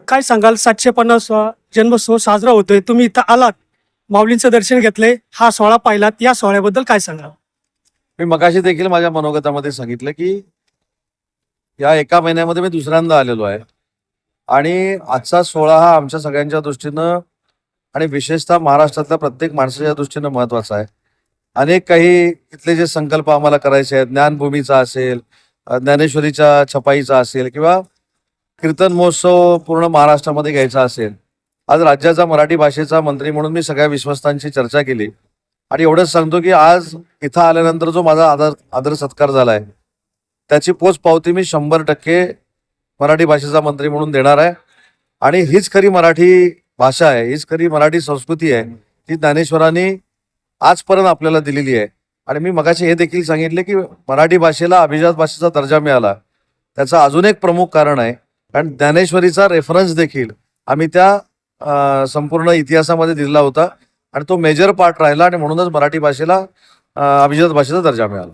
काय सांगाल 750वा जन्मोत्सव साजरा होतोय, तुम्ही इथं आलात, माऊलींचं दर्शन घेतलंय, हा सोहळा पाहिलात, या सोहळ्याबद्दल काय सांगाल? मी मगाशी देखील माझ्या मनोगतामध्ये सांगितलं की या एका महिन्यामध्ये मी दुसऱ्यांदा आलेलो आहे आणि आजचा सोहळा हा आमच्या सगळ्यांच्या दृष्टीनं आणि विशेषतः महाराष्ट्रातल्या प्रत्येक माणसाच्या दृष्टीनं महत्वाचा आहे. अनेक काही इथले जे संकल्प आम्हाला करायचे आहेत, ज्ञानभूमीचा असेल, ज्ञानेश्वरीच्या छपाईचा असेल किंवा कीर्तन महोत्सव पूर्ण महाराष्ट्रामध्ये घ्यायचा असेल, आज राज्याचा मराठी भाषेचा मंत्री म्हणून मी सगळ्या विश्वस्तांशी चर्चा केली आणि एवढंच सांगतो की आज इथं आल्यानंतर जो माझा आदर सत्कार झालाय त्याची पोच पावती मी 100% मराठी भाषेचा मंत्री म्हणून देणार आहे. आणि हीच खरी मराठी भाषा आहे, हीच खरी मराठी संस्कृती आहे, ती ज्ञानेश्वरांनी आजपर्यंत आपल्याला दिलेली आहे. आणि मी मगाशी हे देखील सांगितले की मराठी भाषेला अभिजात भाषेचा दर्जा मिळाला, त्याचं अजून एक प्रमुख कारण आहे कारण ज्ञानेश्वरीचा रेफरन्स देखील आम्ही त्या संपूर्ण इतिहासामध्ये दिला होता आणि तो मेजर पार्ट राहिला आणि म्हणूनच मराठी भाषेला अभिजात भाषेचा दर्जा मिळाला.